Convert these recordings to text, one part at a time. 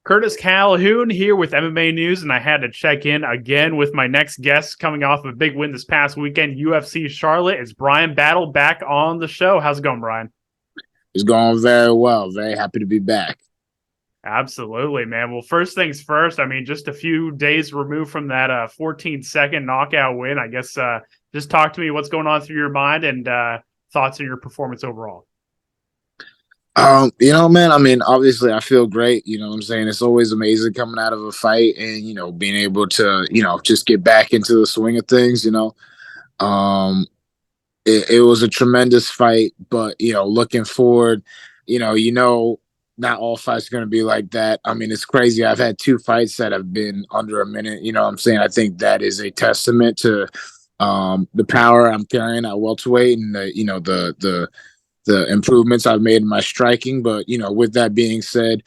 Curtis Calhoun here with MMA News, and I had to check in again with my next guest coming off of a big win this past weekend, UFC Charlotte. It's Bryan Battle back on the show. How's it going, Bryan? It's going very well. Very happy to be back. Absolutely, man. Well, first things first, just a few days removed from that 14-second knockout win. I guess just talk to me what's going on through your mind and thoughts on your performance overall. Man, obviously I feel great. You know what I'm saying? It's always amazing coming out of a fight and, being able to, just get back into the swing of things, Um, it was a tremendous fight, but, looking forward, not all fights are going to be like that. I mean, it's crazy. I've had two fights that have been under a minute. You know what I'm saying? I think that is a testament to the power I'm carrying at welterweight and the improvements I've made in my striking. But, with that being said,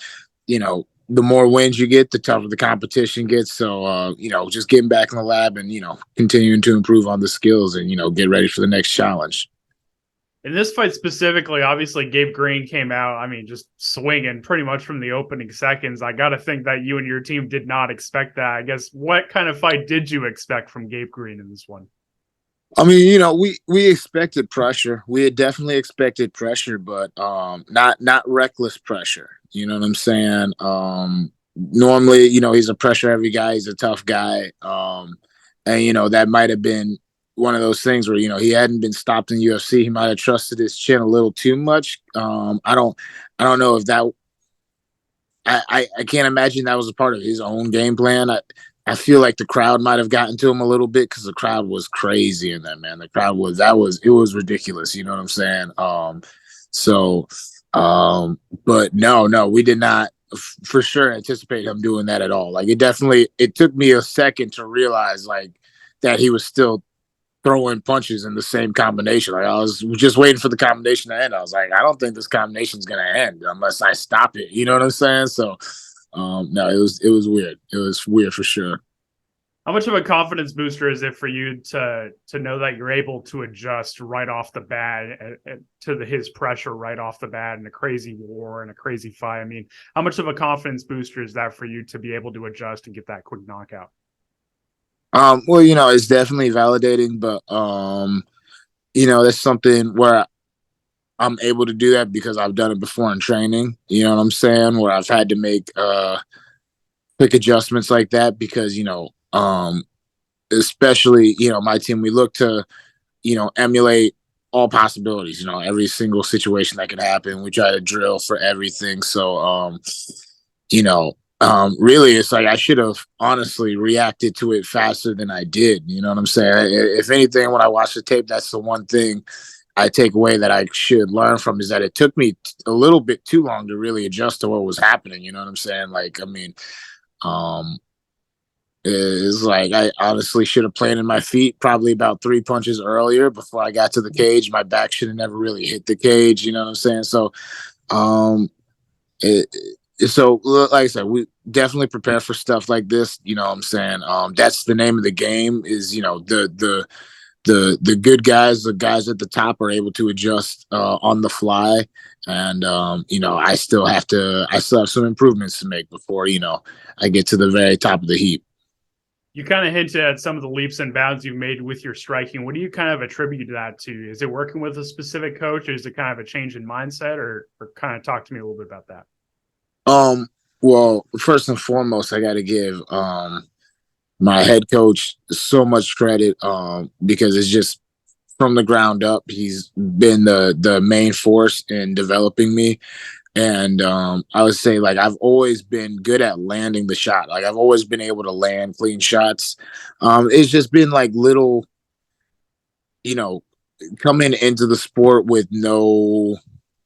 the more wins you get, the tougher the competition gets. So, just getting back in the lab and, continuing to improve on the skills and, get ready for the next challenge. In this fight specifically, obviously Gabe Green came out, just swinging pretty much from the opening seconds. I got to think that you and your team did not expect that. I guess what kind of fight did you expect from Gabe Green in this one? We expected pressure. We had definitely expected pressure, but not reckless pressure. You know what I'm saying? Normally, he's a pressure heavy guy. He's a tough guy. And that might have been one of those things where he hadn't been stopped in UFC. He might have trusted his chin a little too much. I don't know if that. I can't imagine that was a part of his own game plan. I feel like the crowd might have gotten to him a little bit because the crowd was crazy in that, man. The crowd was it was ridiculous. You know what I'm saying? So, but no, we did not for sure anticipate him doing that at all. Like it took me a second to realize like that he was still throwing punches in the same combination. Like I was just waiting for the combination to end. I was like, I don't think this combination is gonna end unless I stop it. You know what I'm saying? So no, it was weird. It was weird for sure. How much of a confidence booster is it for you to know that you're able to adjust right off the bat to his pressure right off the bat in a crazy war and a crazy fight? How much of a confidence booster is that for you to be able to adjust and get that quick knockout? Well, it's definitely validating, but that's something where I'm able to do that because I've done it before in training. You know what I'm saying? Where I've had to make quick adjustments like that because especially my team, we look to emulate all possibilities. Every single situation that could happen. We try to drill for everything. So you know, really, it's like I should have honestly reacted to it faster than I did. You know what I'm saying? If anything, when I watch the tape, that's the one thing I take away that I should learn from is that it took me a little bit too long to really adjust to what was happening. You know what I'm saying? Like, um, it's like I honestly should have planted my feet probably about three punches earlier before I got to the cage. My back should have never really hit the cage. You know what I'm saying? So, um, it, so like I said, we definitely prepare for stuff like this. You know what I'm saying? That's the name of the game. Is the good guys, the guys at the top, are able to adjust on the fly, and I still have some improvements to make before I get to the very top of the heap. You kind of hinted at some of the leaps and bounds you've made with your striking. What do you kind of attribute that to? Is it working with a specific coach? Or is it kind of a change in mindset, or kind of talk to me a little bit about that? Um, well, first and foremost, I got to give my head coach so much credit because it's just from the ground up. He's been the main force in developing me. And I would say like I've always been good at landing the shot. Like I've always been able to land clean shots. It's just been like little, you know, coming into the sport with no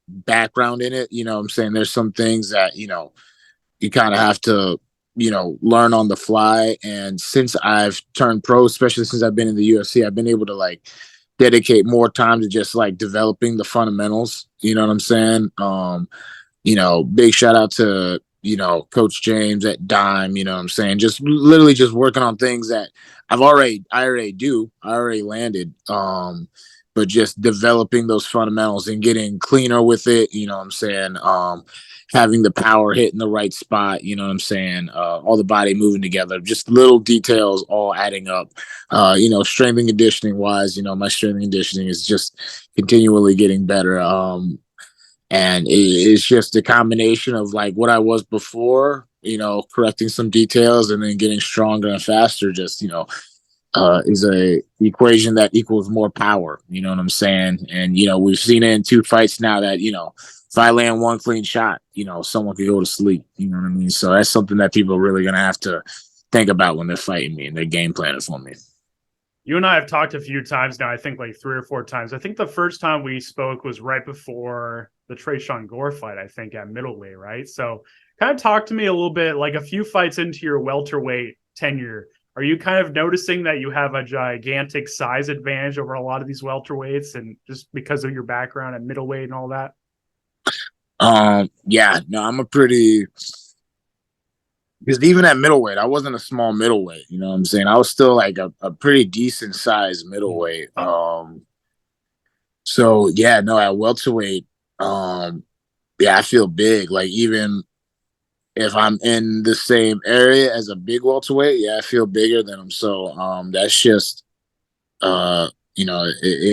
background in it. You know what I'm saying? There's some things that, you kind of have to, learn on the fly. And since I've turned pro, especially since I've been in the UFC, I've been able to like dedicate more time to just like developing the fundamentals. You know what I'm saying? Big shout out to, Coach James at Dime, you know what I'm saying? Just literally just working on things that I already do. I already landed. but just developing those fundamentals and getting cleaner with it. You know what I'm saying? Having the power hit in the right spot. You know what I'm saying? All the body moving together, just little details all adding up. Strength and conditioning wise, my strength and conditioning is just continually getting better. And it's just a combination of like what I was before, correcting some details and then getting stronger and faster. Just, is a equation that equals more power. You know what I'm saying? And, we've seen it in 2 fights now that, if I land one clean shot, someone could go to sleep. You know what I mean? So that's something that people are really going to have to think about when they're fighting me and they're game planning for me. You and I have talked a few times now, I think like 3 or 4 times. I think the first time we spoke was right before the Tresean Gore fight, I think, at middleweight, right? So kind of talk to me a little bit, like a few fights into your welterweight tenure. Are you kind of noticing that you have a gigantic size advantage over a lot of these welterweights, and just because of your background at middleweight and all that? Yeah, no, I'm a pretty, because even at middleweight, I wasn't a small middleweight. You know what I'm saying? I was still like a pretty decent sized middleweight. So yeah, no, at welterweight, yeah, I feel big. Like even if I'm in the same area as a big welterweight, yeah, I feel bigger than them. So that's just it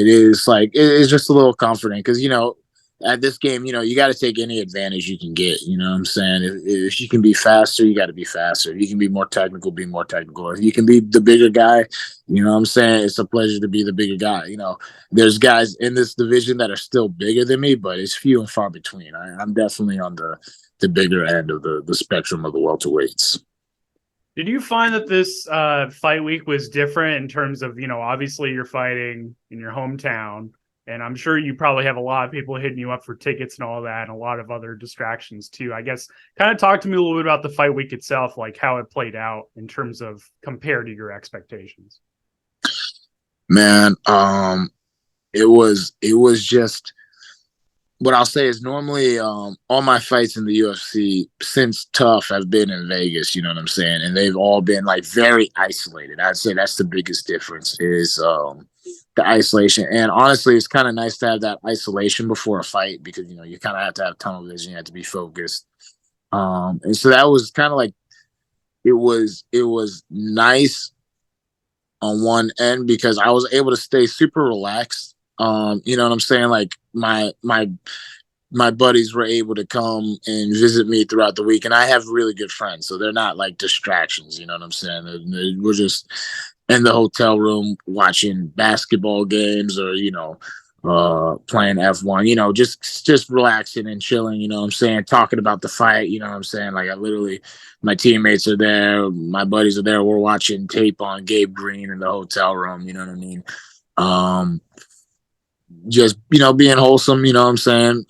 is like it's just a little comforting because at this game, you got to take any advantage you can get. You know what I'm saying? If you can be faster, you got to be faster. If you can be more technical, be more technical. If you can be the bigger guy, you know what I'm saying? It's a pleasure to be the bigger guy. There's guys in this division that are still bigger than me, but it's few and far between. I'm definitely on the bigger end of the spectrum of the welterweights. Did you find that this fight week was different in terms of, obviously you're fighting in your hometown, and I'm sure you probably have a lot of people hitting you up for tickets and all that, and a lot of other distractions too. I guess kind of talk to me a little bit about the fight week itself, like how it played out in terms of compared to your expectations. Man, it was just what I'll say is normally all my fights in the UFC since Tough have been in Vegas, you know what I'm saying? And they've all been like very isolated. I'd say that's the biggest difference is the isolation. And honestly, it's kind of nice to have that isolation before a fight because, you kind of have to have tunnel vision. You have to be focused. And so that was kind of like, it was nice on one end because I was able to stay super relaxed. You know what I'm saying? Like my buddies were able to come and visit me throughout the week, and I have really good friends, so they're not like distractions. You know what I'm saying? We're just in the hotel room watching basketball games or playing F1. Just relaxing and chilling. You know what I'm saying? Talking about the fight. You know what I'm saying? Like my teammates are there, my buddies are there. We're watching tape on Gabe Green in the hotel room. You know what I mean? Just being wholesome, you know what I'm saying,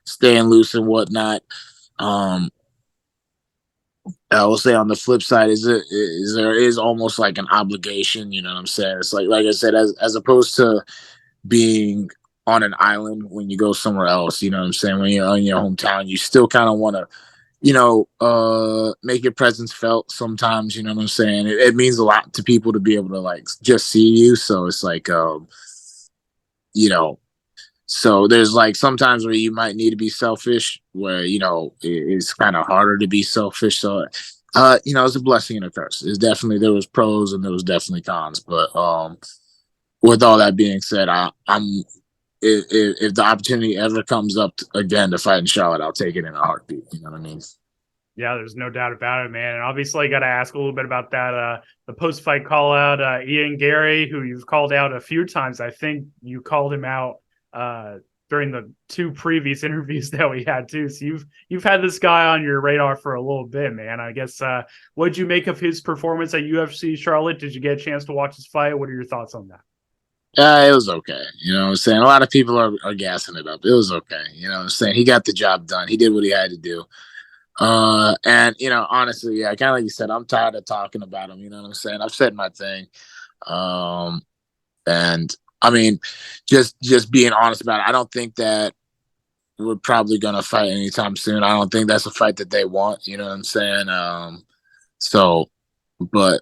staying loose and whatnot. I will say on the flip side is there is almost like an obligation, you know what I'm saying? It's like I said, as opposed to being on an island when you go somewhere else, you know what I'm saying, when you're in your hometown, you still kind of want to make your presence felt sometimes. You know what I'm saying? It means a lot to people to be able to like just see you. So it's like so there's like sometimes where you might need to be selfish where it's kind of harder to be selfish. So it's a blessing and a curse. It's definitely, there was pros and there was definitely cons, but with all that being said, I'm if the opportunity ever comes up again to fight in Charlotte, I'll take it in a heartbeat. You know what I mean? Yeah, there's no doubt about it, man. And obviously, I got to ask a little bit about that. The post-fight call out, Ian Garry, who you've called out a few times. I think you called him out during the 2 previous interviews that we had too. So you've had this guy on your radar for a little bit, man. I guess what did you make of his performance at UFC Charlotte? Did you get a chance to watch his fight? What are your thoughts on that? It was okay. You know what I'm saying? A lot of people are gassing it up. It was okay. You know what I'm saying? He got the job done. He did what he had to do. And honestly, yeah, kind of like you said, I'm tired of talking about him. You know what I'm saying? I've said my thing. And I mean, just being honest about it, I don't think that we're probably gonna fight anytime soon. I don't think that's a fight that they want. You know what I'm saying? So, but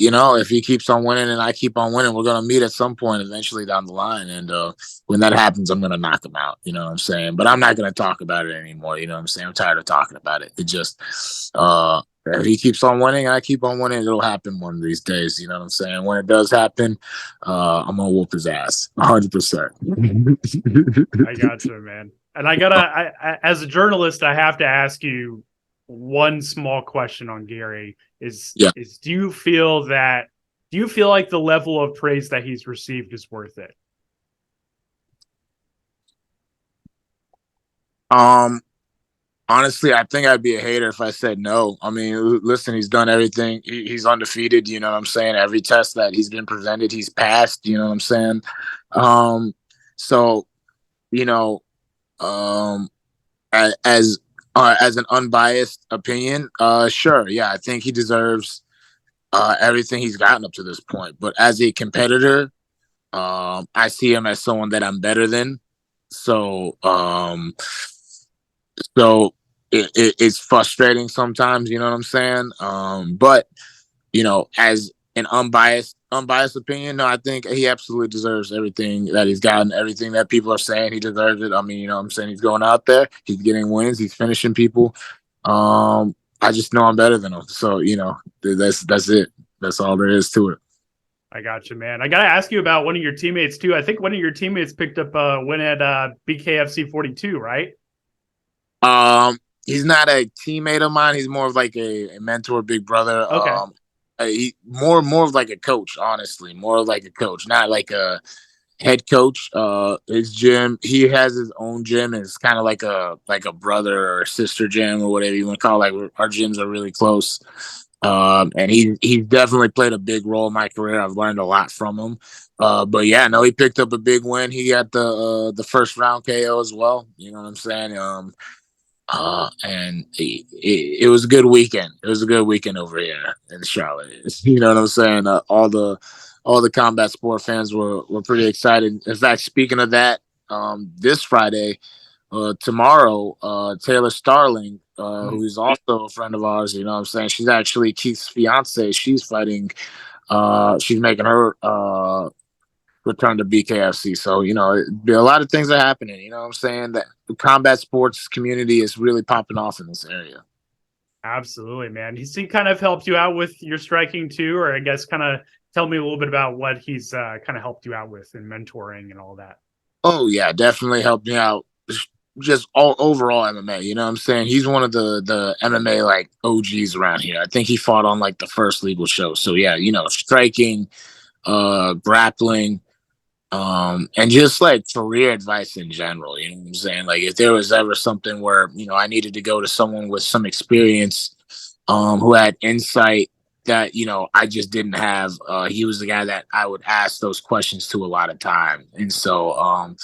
if he keeps on winning and I keep on winning, we're gonna meet at some point eventually down the line. And when that happens, I'm gonna knock him out. You know what I'm saying? But I'm not gonna talk about it anymore. You know what I'm saying? I'm tired of talking about it. It just if he keeps on winning and I keep on winning, it'll happen one of these days. You know what I'm saying? When it does happen, I'm gonna whoop his ass 100%. I got you, man. And I as a journalist, I have to ask you one small question on Garry. Do you feel like the level of praise that he's received is worth it? Honestly, I think I'd be a hater if I said no. I mean, listen, he's done everything. He's undefeated. You know what I'm saying? Every test that he's been presented, he's passed. You know what I'm saying? So, you know, as an unbiased opinion, sure, yeah, I think he deserves everything he's gotten up to this point. But as a competitor, I see him as someone that I'm better than. So, it's frustrating sometimes, you know what I'm saying? But as an unbiased opinion, no, I think he absolutely deserves everything that he's gotten, everything that people are saying he deserves it. I mean, you know what I'm saying? He's going out there, he's getting wins, he's finishing people. I just know I'm better than him. So, that's it. That's all there is to it. I got you, man. I got to ask you about one of your teammates too. I think one of your teammates picked up a win at BKFC 42, right? He's not a teammate of mine. He's more of like a mentor, big brother. Okay. He more of like a coach, honestly. More of like a coach, not like a head coach. His gym, he has his own gym. It's kind of like a brother or sister gym or whatever you want to call it. Like our gyms are really close. And he definitely played a big role in my career. I've learned a lot from him. But yeah, no, he picked up a big win. He got the first round KO as well. You know what I'm saying? And it was a good weekend. It was a good weekend over here in Charlotte. You know what I'm saying? All the combat sport fans were pretty excited. In fact, speaking of that, this Friday, tomorrow, Taylor Starling, who's also a friend of ours, you know what I'm saying? She's actually Keith's fiance. She's fighting. She's making her return to BKFC. So, a lot of things are happening. You know what I'm saying? That the combat sports community is really popping off in this area. Absolutely, man. He kind of helped you out with your striking too, or I guess kind of tell me a little bit about what he's kind of helped you out with in mentoring and all that. Oh yeah, definitely helped me out. Just all overall MMA, you know what I'm saying? He's one of the MMA like OGs around here. I think he fought on like the first legal show. So yeah, striking, grappling, and just like career advice in general. You know what I'm saying? Like if there was ever something where I needed to go to someone with some experience, who had insight that I just didn't have, he was the guy that I would ask those questions to a lot of time. And so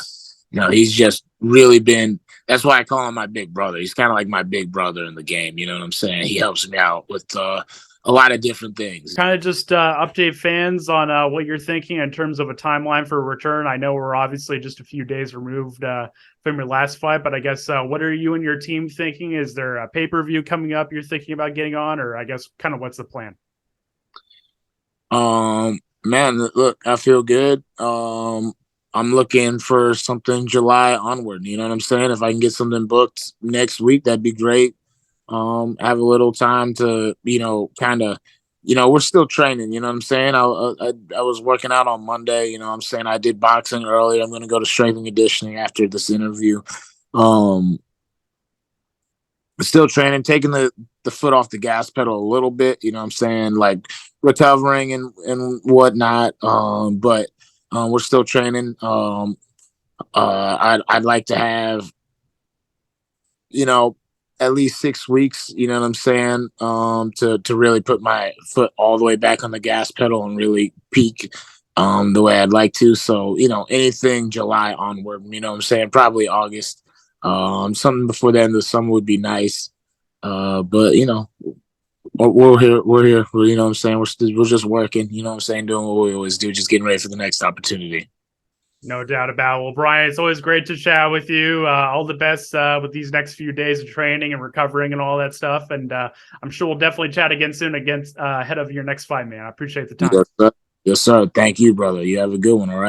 he's just really been, that's why I call him my big brother. He's kind of like my big brother in the game. You know what I'm saying? He helps me out with a lot of different things. Kind of just update fans on what you're thinking in terms of a timeline for a return. I know we're obviously just a few days removed from your last fight, but I guess what are you and your team thinking? Is there a pay-per-view coming up you're thinking about getting on, or I guess kind of what's the plan? Man, look, I feel good. I'm looking for something July onward. You know what I'm saying? If I can get something booked next week, that'd be great. Have a little time to, kind of, we're still training. You know what I'm saying? I was working out on Monday. You know what I'm saying? I did boxing earlier. I'm going to go to strength and conditioning after this interview. Still training, taking the foot off the gas pedal a little bit. You know what I'm saying? Like recovering and whatnot. But we're still training. I'd like to have, at least 6 weeks, you know what I'm saying, to really put my foot all the way back on the gas pedal and really peak the way I'd like to. So, anything July onward, you know what I'm saying, probably August. Something before the end of the summer would be nice. But we're here. You know what I'm saying? We're just working, you know what I'm saying, doing what we always do, just getting ready for the next opportunity. No doubt about it. Well, Bryan, it's always great to chat with you. All the best with these next few days of training and recovering and all that stuff. And I'm sure we'll definitely chat again soon ahead of your next fight, man. I appreciate the time. Yes, sir. Yes, sir. Thank you, brother. You have a good one. All right.